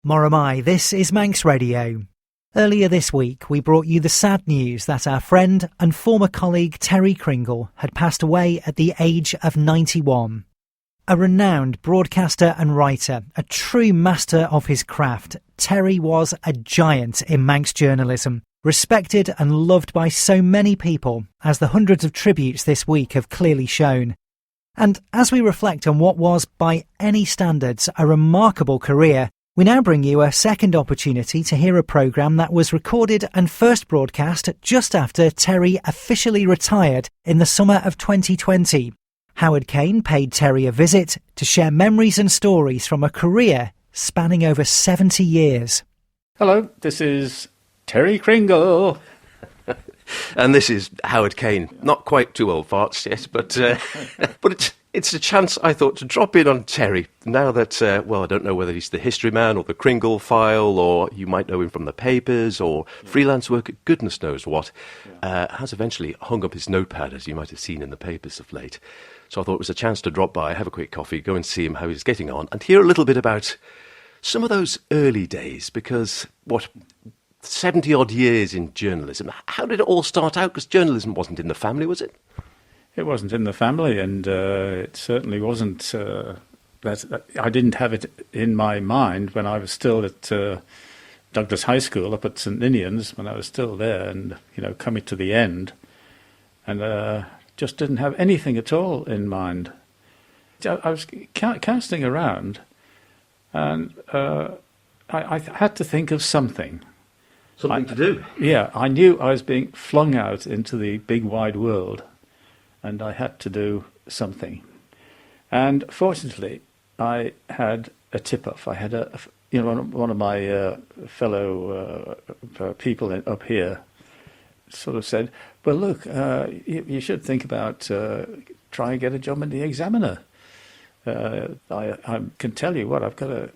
Moramai, this is Manx Radio. Earlier this week, we brought you the sad news that our friend and former colleague Terry Cringle had passed away at the age of 91. A renowned broadcaster and writer, a true master of his craft, Terry was a giant in Manx journalism, respected and loved by so many people, as the hundreds of tributes this week have clearly shown. And as we reflect on what was, by any standards, a remarkable career, we now bring you a second opportunity to hear a programme that was recorded and first broadcast just after Terry officially retired in the summer of 2020. Howard Caine paid Terry a visit to share memories and stories from a career spanning over 70 years. Hello, this is Terry Cringle. And this is Howard Caine. Not quite too old farts yet, but it's a chance, I thought, to drop in on Terry. Now that, I don't know whether he's the history man or the Cringle file, or you might know him from the papers or freelance work, goodness knows what, has eventually hung up his notepad, as you might have seen in the papers of late. So I thought it was a chance to drop by, have a quick coffee, go and see him, how he's getting on, and hear a little bit about some of those early days, because, 70-odd years in journalism. How did it all start out? Because journalism wasn't in the family, was it? It wasn't in the family, and it certainly wasn't. That I didn't have it in my mind when I was still at Douglas High School up at St Ninian's, when I was still there, and coming to the end, and just didn't have anything at all in mind. I was casting around, and I had to think of something. Something to do? Yeah, I knew I was being flung out into the big wide world, and I had to do something. And fortunately, I had a tip-off. I had one of my fellow people up here sort of said, well, look, you should think about trying to get a job in the Examiner. I can tell you what, I've got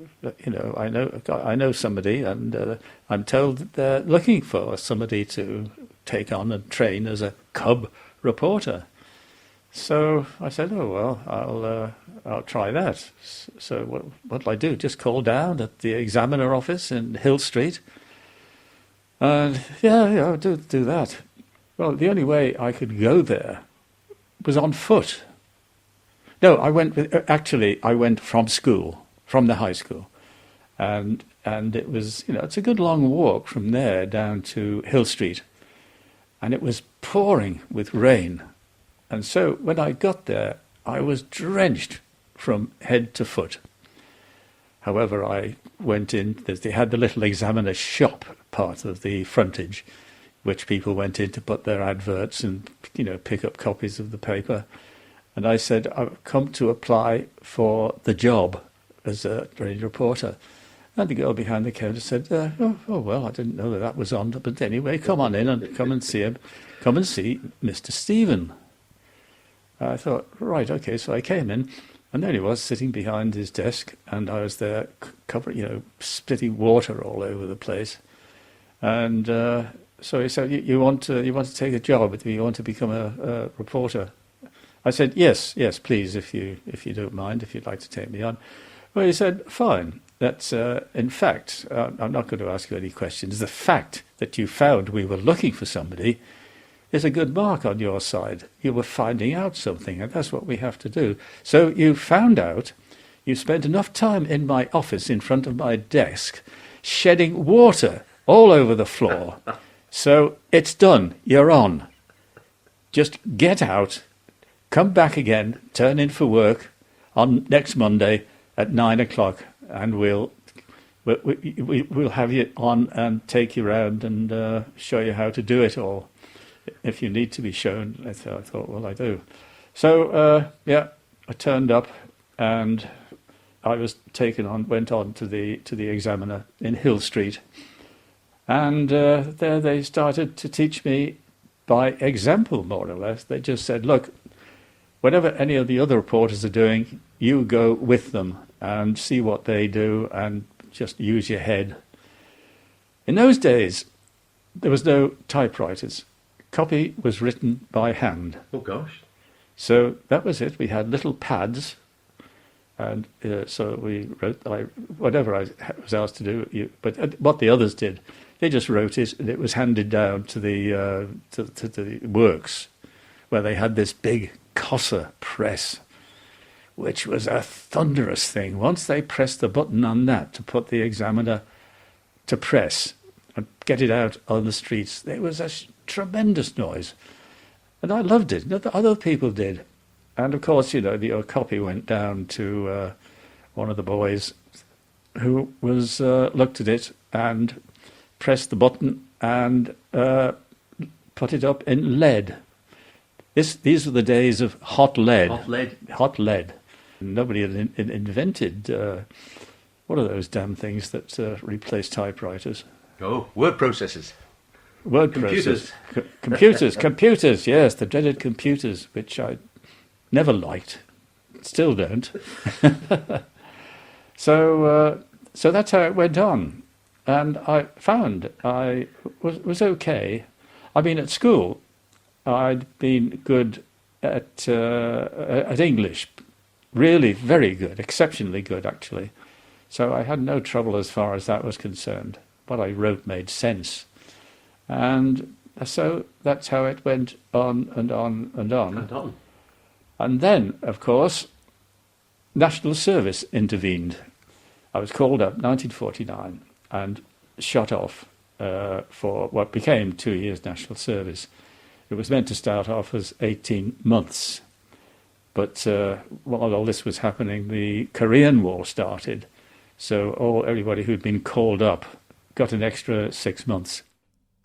I know somebody, and I'm told that they're looking for somebody to take on and train as a cub reporter. So I said, oh well, I'll try that. So what'll I do? Just call down at the Examiner office in Hill Street, and I'll do that. Well, the only way I could go there was on foot. No, I went from school, from the high school, and it was, it's a good long walk from there down to Hill Street, and it was pouring with rain, and so when I got there, I was drenched from head to foot. However, I went in. They had the little Examiner shop part of the frontage, which people went in to put their adverts and pick up copies of the paper. And I said, I've come to apply for the job as a trade reporter. And the girl behind the counter said, well, I didn't know that was on. But anyway, come on in and come and see him. Come and see Mr. Stephen. I thought, right, okay. So I came in, and there he was sitting behind his desk. And I was there covering, spitting water all over the place. And so he said, you want to take a job? You want to become a reporter? I said, yes, please, if you don't mind, if you'd like to take me on. Well, he said, fine. That's, in fact, I'm not going to ask you any questions. The fact that you found we were looking for somebody is a good mark on your side. You were finding out something, and that's what we have to do. So you found out, you spent enough time in my office in front of my desk, shedding water all over the floor. So it's done. You're on. Just get out. Come back again, turn in for work on next Monday at 9 o'clock, and we'll have you on and take you around and show you how to do it all. If you need to be shown, I thought, well, I do. So, I turned up, and I was went on to the Examiner in Hill Street, and there they started to teach me by example, more or less. They just said, look, whatever any of the other reporters are doing, you go with them and see what they do and just use your head. In those days, there was no typewriters. Copy was written by hand. Oh, gosh. So that was it. We had little pads, And so we wrote whatever I was asked to do. But what the others did, they just wrote it, and it was handed down to the works, where they had this big Cossa press, which was a thunderous thing. Once they pressed the button on that to put the Examiner to press and get it out on the streets, there was a tremendous noise. And I loved it. Other people did. And of course, your copy went down to one of the boys who was looked at it and pressed the button and put it up in lead. These were the days of hot lead. Hot lead. Nobody had invented what are those damn things that replace typewriters? Oh, word processors. Computers, yes, the dreaded computers, which I never liked, still don't. So that's how it went on, and I found I was okay. I mean, at school, I'd been good at English, really very good, exceptionally good actually. So I had no trouble as far as that was concerned. What I wrote made sense. And so that's how it went on and on and on. And on. And then, of course, national service intervened. I was called up 1949 and shot off for what became 2 years national service. It was meant to start off as 18 months. But while all this was happening, the Korean War started. So everybody who'd been called up got an extra 6 months.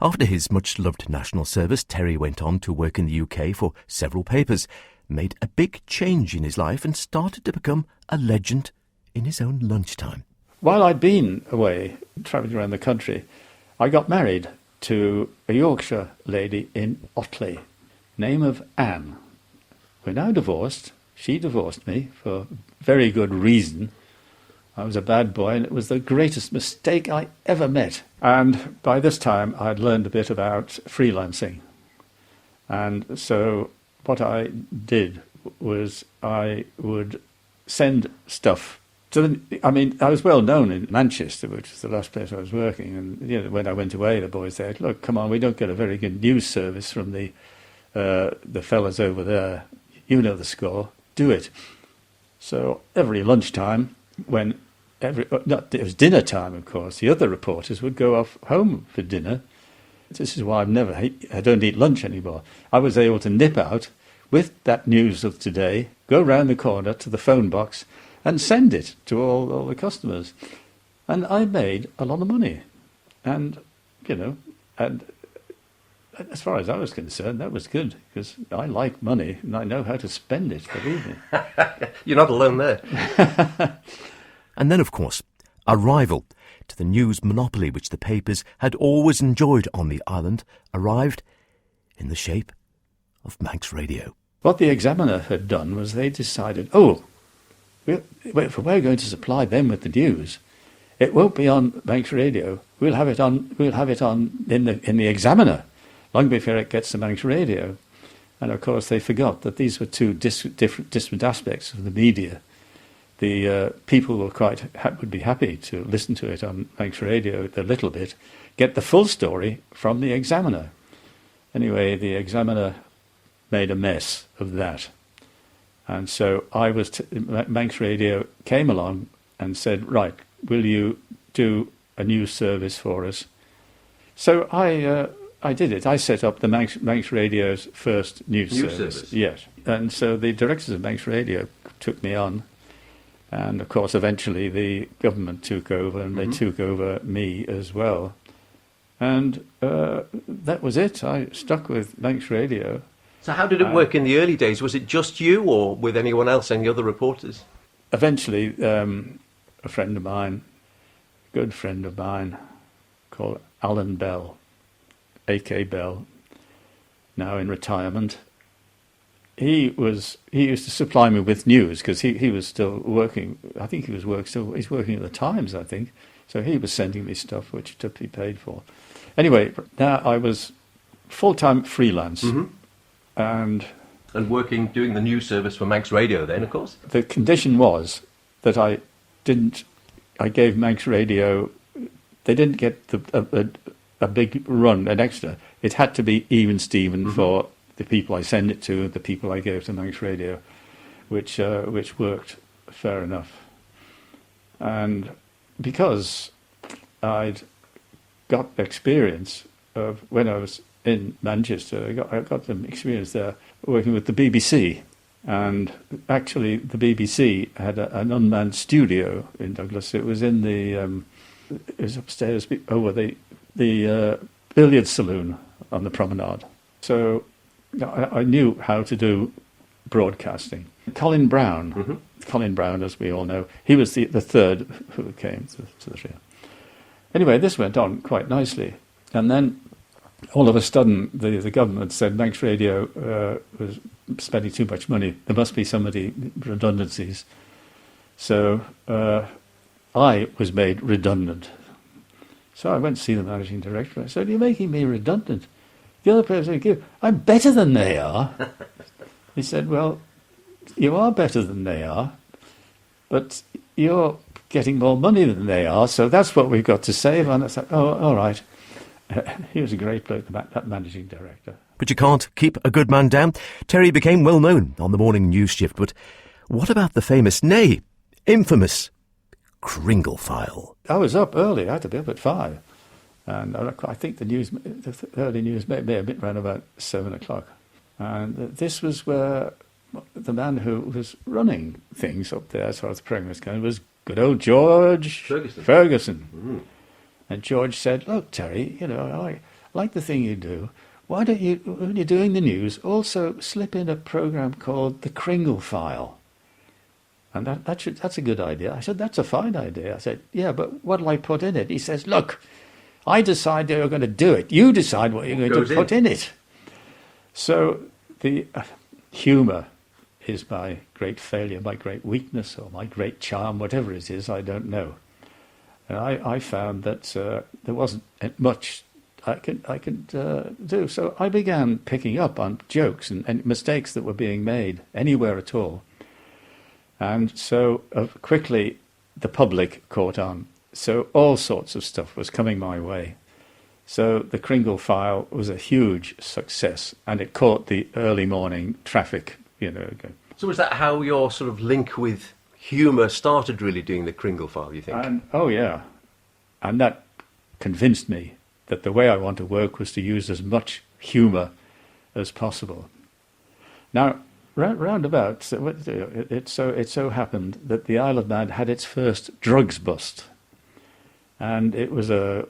After his much-loved national service, Terry went on to work in the UK for several papers, made a big change in his life and started to become a legend in his own lunchtime. While I'd been away, travelling around the country, I got married to a Yorkshire lady in Otley, name of Anne. We're now divorced. She divorced me for very good reason. I was a bad boy, and it was the greatest mistake I ever met. And by this time, I'd learned a bit about freelancing. And so what I did was I would send stuff to I was well known in Manchester, which was the last place I was working. And when I went away, the boys said, "Look, come on, we don't get a very good news service from the fellas over there. You know the score. Do it." So every lunchtime, it was dinner time, of course, the other reporters would go off home for dinner. This is why I don't eat lunch anymore. I was able to nip out with that news of today, go round the corner to the phone box and send it to all the customers. And I made a lot of money. And, and as far as I was concerned, that was good, because I like money and I know how to spend it, believe me. You're not alone there. And then, of course, a rival to the news monopoly which the papers had always enjoyed on the island arrived in the shape of Manx Radio. What the Examiner had done was they decided, if we're going to supply them with the news, it won't be on Manx Radio. We'll have it on in the Examiner long before it gets to Manx Radio. And of course, they forgot that these were two different aspects of the media. The people would be happy to listen to it on Manx Radio a little bit, get the full story from the Examiner. Anyway, the Examiner made a mess of that. And so Manx Radio came along and said, "Right, will you do a news service for us?" So I did it. I set up the Manx Radio's first news service. Yes. And so the directors of Manx Radio took me on. And, of course, eventually the government took over, and they took over me as well. And that was it. I stuck with Manx Radio. So how did it work in the early days? Was it just you, or with anyone else, any other reporters? Eventually, a friend of mine, good friend of mine, called Alan Bell, A.K. Bell, now in retirement, he used to supply me with news, because he was still working. I think he's working at the Times, I think. So he was sending me stuff which to be paid for. Anyway, now I was full-time freelance. And working, doing the news service for Manx Radio then, of course. The condition was that I gave Manx Radio, they didn't get a big run, an extra. It had to be even Steven for the people I send it to, the people I gave to Manx Radio, which worked fair enough. And because I'd got experience of when I was in Manchester, I got some experience there working with the BBC. And actually, the BBC had an unmanned studio in Douglas. It was in it was upstairs over the billiard saloon on the promenade. So I knew how to do broadcasting. Colin Brown, as we all know, he was the third who came to the trio. Anyway, this went on quite nicely. And then all of a sudden, the government said Manx Radio was spending too much money. There must be redundancies. So I was made redundant. So I went to see the managing director. I said, "You're making me redundant. The other person, I'm better than they are." He said, "Well, you are better than they are, but you're getting more money than they are, so that's what we've got to save." And I said, "Oh, all right." He was a great bloke, that managing director. But you can't keep a good man down. Terry became well known on the morning news shift, but what about the famous, nay, infamous Cringle file? I was up early. I had to be up at 5. And I think the early news may have been around about 7 o'clock. And this was where the man who was running things up there, as far as the program was concerned, was good old George Ferguson. And George said, "Look, Terry, I like the thing you do. Why don't you, when you're doing the news, also slip in a program called The Cringle File?" And that's a good idea. I said, "That's a fine idea." I said, "Yeah, but what'll I put in it?" He says, "Look, I decide you're going to do it. You decide what you're going to put in it." So the humour is my great failure, my great weakness, or my great charm, whatever it is, I don't know. And I found that there wasn't much I could do. So I began picking up on jokes and mistakes that were being made anywhere at all. And so quickly the public caught on. So all sorts of stuff was coming my way. So the Cringle file was a huge success, and it caught the early morning traffic, So was that how your sort of link with humour started, really, doing the Cringle file, you think? Oh, yeah. And that convinced me that the way I want to work was to use as much humour as possible. Now, roundabout, it so happened that the Isle of Man had its first drugs bust. And it was a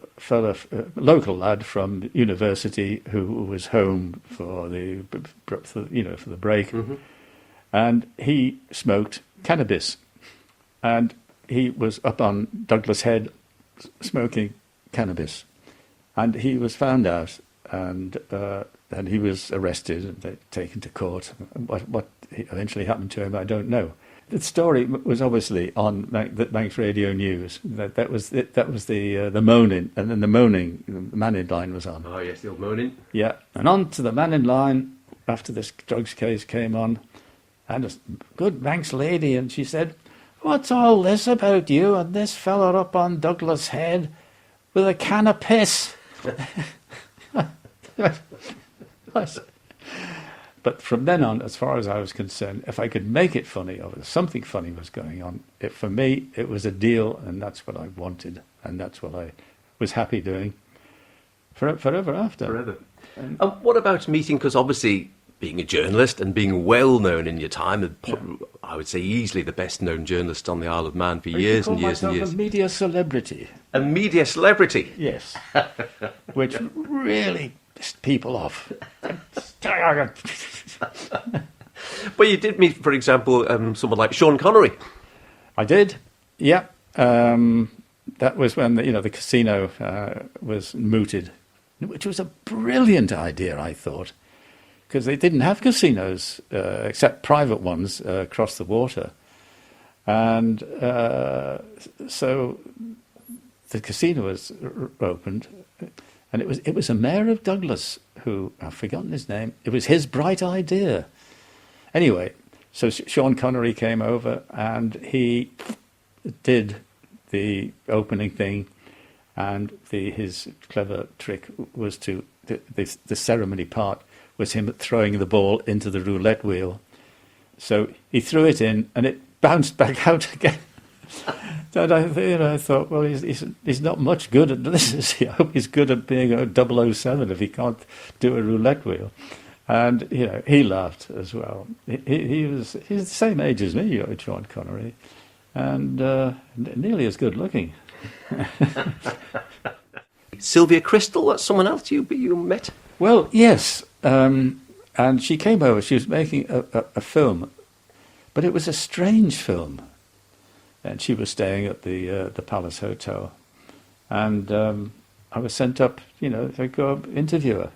local lad from university who was home for the break. And he smoked cannabis. And he was up on Douglas Head smoking cannabis. And he was found out, and he was arrested and taken to court. What eventually happened to him, I don't know. The story was obviously on the Manx Radio News. That was the moaning, and then the Manning line was on. Oh yes, the old moaning. Yeah, and on to the Manning line after this drugs case came on, and a good Manx lady, and she said, "What's all this about you and this fella up on Douglas Head with a can of piss?" But from then on, as far as I was concerned, if I could make it funny, or something funny was going on, for me, it was a deal, and that's what I wanted, and that's what I was happy doing forever after. Forever. And what about meeting, because obviously being a journalist and being well known in your time, I would say easily the best known journalist on the Isle of Man for years and years and years. A media celebrity. A media celebrity? Yes. Which really pissed people off. But you did meet, for example, someone like Sean Connery. I did, yeah. That was when the casino was mooted, which was a brilliant idea, I thought, because they didn't have casinos except private ones across the water. And so the casino was opened, and it was a mayor of Douglas who, I've forgotten his name, it was his bright idea. Anyway, So Sean Connery came over and he did the opening thing, and his clever trick was the ceremony part was him throwing the ball into the roulette wheel. So he threw it in and it bounced back out again. And I thought, well, he's not much good at this. I hope he's good at being a 007 if he can't do a roulette wheel. And he laughed as well. He's the same age as me, Sean Connery, and nearly as good looking. Sylvia Crystal, that's someone else you met? Well, yes, and she came over. She was making a film, but it was a strange film. And she was staying at the Palace Hotel, and I was sent up, to go interview her.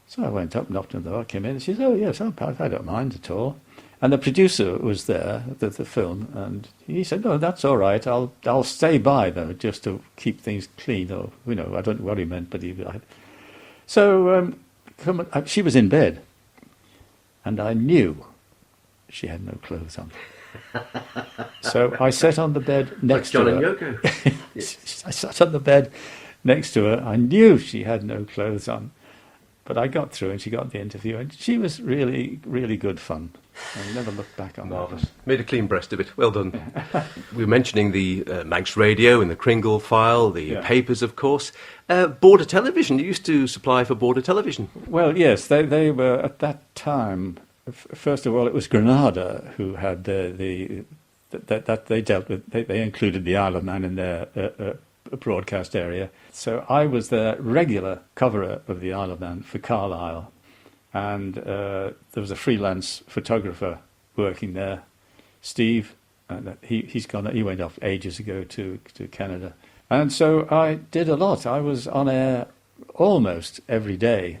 So I went up, knocked on the door, came in, and she said, "Oh yes, I don't mind at all." And the producer was there, the film, and he said, "No, that's all right. I'll stay by though, just to keep things clean." Or I don't know what he meant, but so she was in bed, and I knew she had no clothes on. So I sat on the bed next to her. John and Yoko. I sat on the bed next to her. I knew she had no clothes on, but I got through and she got the interview, and she was really, really good fun. I never looked back on that. Made a clean breast of it. Well done. We were mentioning the Manx Radio and the Cringle file, the papers, of course. Border Television. You used to supply for Border Television. Well, yes, they were at that time. First of all, it was Granada who had that they dealt with. They included the Isle of Man in their broadcast area. So I was the regular coverer of the Isle of Man for Carlisle, and there was a freelance photographer working there, Steve. And he went off ages ago to Canada, and so I did a lot. I was on air almost every day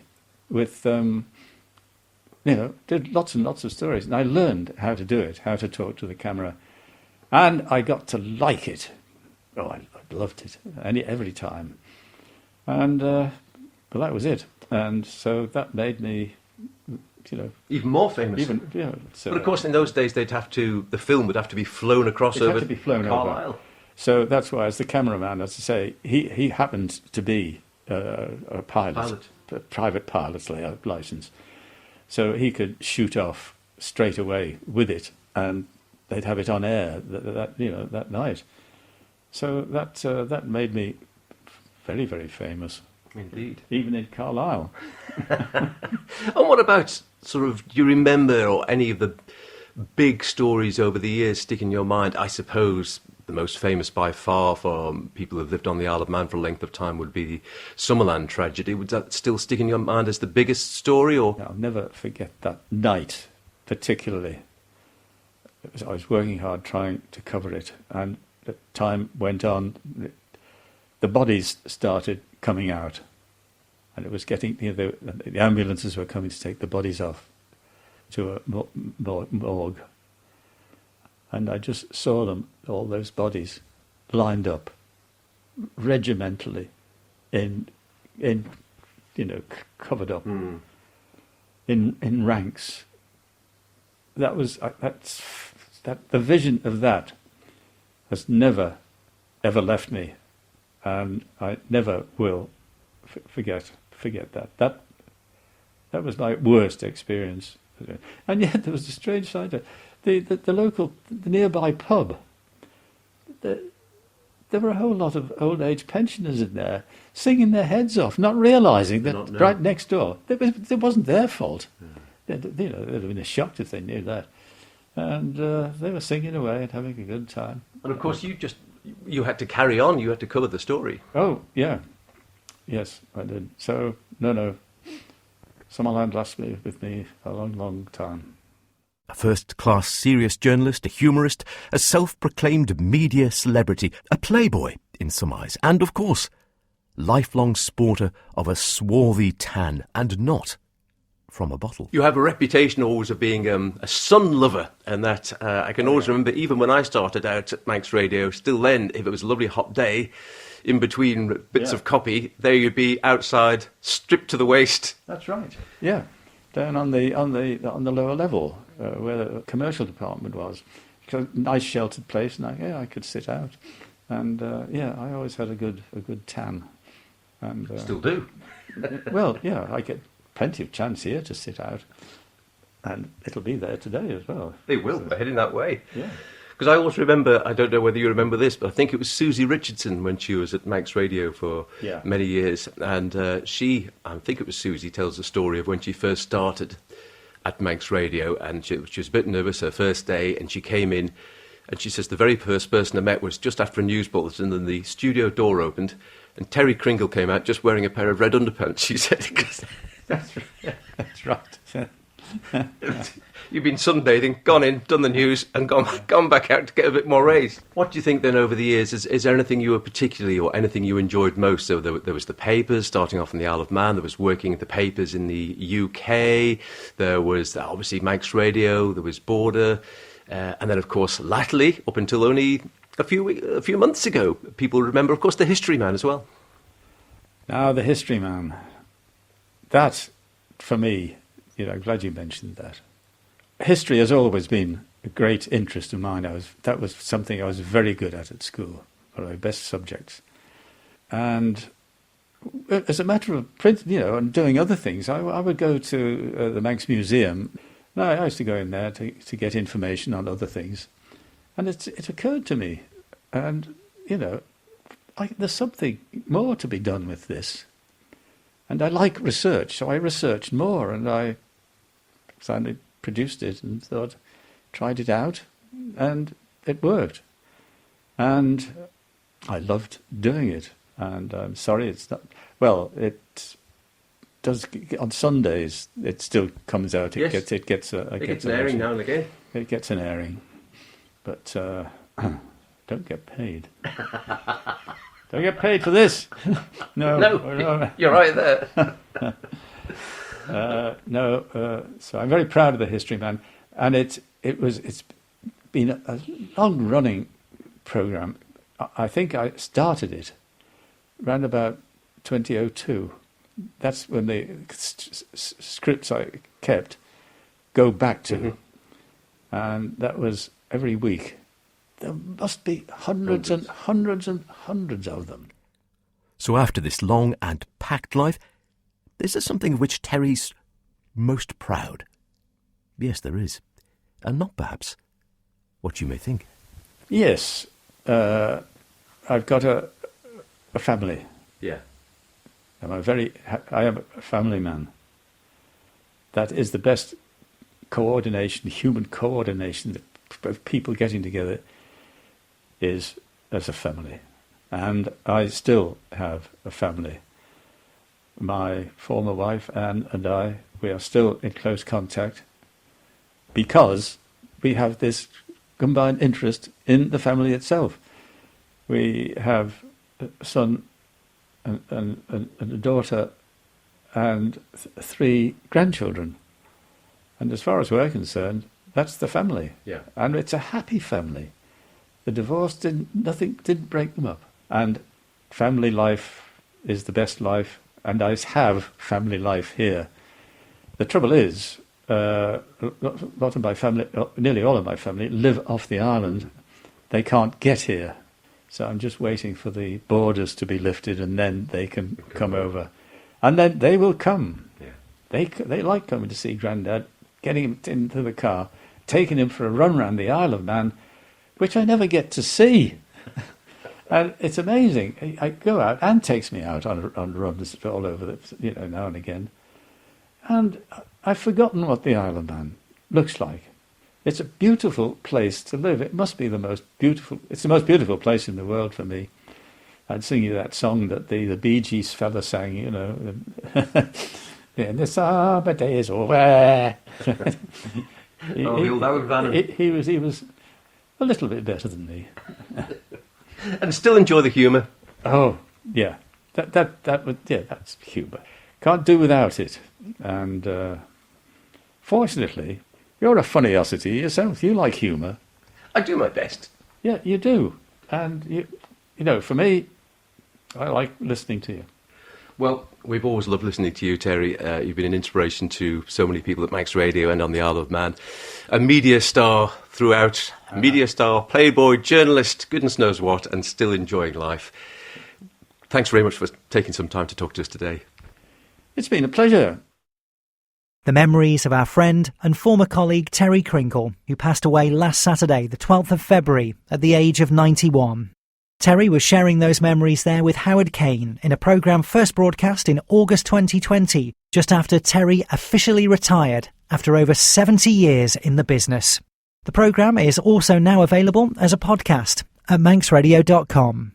with. Did lots and lots of stories, and I learned how to do it, how to talk to the camera, and I got to like it. Oh, I loved it every time, and well, that was it. And so that made me, even more famous. So, but of course, in those days, the film would have to be flown across over. It had to be flown Carlisle. over. So that's why, as the cameraman, as I say, he happened to be a pilot, a private pilot's license. So he could shoot off straight away with it, and they'd have it on air that night. So that made me very, very famous. Indeed. Even in Carlisle. And what about do you remember or any of the big stories over the years stick in your mind? I suppose the most famous by far for people who've lived on the Isle of Man for a length of time would be the Summerland tragedy. Would that still stick in your mind as the biggest story? Or I'll never forget that night, particularly. I was working hard trying to cover it, and the time went on. The bodies started coming out, and it was getting the ambulances were coming to take the bodies off to a morgue. And I just saw them, all those bodies, lined up regimentally, covered up in ranks. That was the vision of that has never ever left me, and I never will forget that. That was my worst experience, and yet there was a strange side to it. The nearby pub, there were a whole lot of old age pensioners in there singing their heads off, not realising that right next door, it wasn't their fault. Yeah. They'd have been shocked if they knew that. And they were singing away and having a good time. And of course you had to carry on, you had to cover the story. Oh, yeah. Yes, I did. So, no. Summerland lasted with me a long, long time. A first-class serious journalist, a humorist, a self-proclaimed media celebrity, a playboy in some eyes, and, of course, lifelong sporter of a swarthy tan, and not from a bottle. You have a reputation always of being a sun lover, and that I can always remember, even when I started out at Manx Radio, still then, if it was a lovely hot day, in between bits of copy, there you'd be outside, stripped to the waist. That's right. Yeah, down on the lower level. where the commercial department was. A nice sheltered place, and I could sit out. And I always had a good tan. And Still do. Well, yeah, I get plenty of chance here to sit out, and it'll be there today as well. They will. They're heading that way. Yeah. Because I always remember, I don't know whether you remember this, but I think it was Susie Richardson when she was at Manx Radio for many years. And I think it was Susie, tells the story of when she first started at Manx Radio. And she was a bit nervous her first day, and she came in, and she says the very first person I met was just after a news bulletin, and the studio door opened, and Terry Cringle came out just wearing a pair of red underpants, she said. That's right. You've been sunbathing, gone in, done the news, and gone back out to get a bit more raised. What do you think then over the years? Is there anything you were particularly, or anything you enjoyed most? So there was the papers, starting off in the Isle of Man, there was working at the papers in the UK, there was obviously Manx Radio, there was Border, and then of course latterly, up until only a few months ago, people remember of course the History Man as well. Now the History Man, that for me, I'm glad you mentioned that. History has always been a great interest of mine. That was something I was very good at school, one of my best subjects. And as a matter of print, and doing other things, I would go to the Manx Museum. And I used to go in there to get information on other things. And it occurred to me, and, there's something more to be done with this. And I like research, so I researched more, and I finally produced it and tried it out, and it worked. And I loved doing it. And I'm sorry it's not... Well, it does... On Sundays, it still comes out. It gets an airing now and again. It gets an airing. But don't get paid. Don't get paid for this. No, you're right there. So I'm very proud of the History Man, and it's been a long running program. I think I started it around about 2002. That's when the scripts I kept go back to, and that was every week. There must be hundreds and hundreds and hundreds of them. So after this long and packed life, is there something of which Terry's most proud? Yes, there is. And not perhaps what you may think. Yes. I've got a family. Yeah. I am a family man. That is the best coordination, human coordination of people getting together is as a family. And I still have a family. My former wife, Anne, and I, we are still in close contact because we have this combined interest in the family itself. We have a son and a daughter and 3 grandchildren. And as far as we're concerned, that's the family. Yeah. And it's a happy family. The divorce didn't break them up. And family life is the best life, and I have family life here. The trouble is, a lot of my family, nearly all of my family, live off the island. They can't get here. So I'm just waiting for the borders to be lifted, and then they can come over. And then they will come. Yeah. They like coming to see Grandad, getting him into the car, taking him for a run around the Isle of Man, which I never get to see. And it's amazing. I go out, Anne takes me out on runs all over, now and again. And I've forgotten what the Isle of Man looks like. It's a beautiful place to live. It must be the most beautiful place in the world for me. I'd sing you that song that the Bee Gees fella sang, in the summer days over. He was a little bit better than me. And still enjoy the humour. Oh, yeah. That's humour. Can't do without it. And fortunately, you're a funnyosity yourself. You like humour. I do my best. Yeah, you do. And, for me, I like listening to you. Well, we've always loved listening to you, Terry. You've been an inspiration to so many people at Manx Radio and on the Isle of Man. A media star throughout, media star, playboy, journalist, goodness knows what, and still enjoying life. Thanks very much for taking some time to talk to us today. It's been a pleasure. The memories of our friend and former colleague Terry Cringle, who passed away last Saturday, the 12th of February, at the age of 91. Terry was sharing those memories there with Howard Caine in a programme first broadcast in August 2020, just after Terry officially retired after over 70 years in the business. The programme is also now available as a podcast at manxradio.com.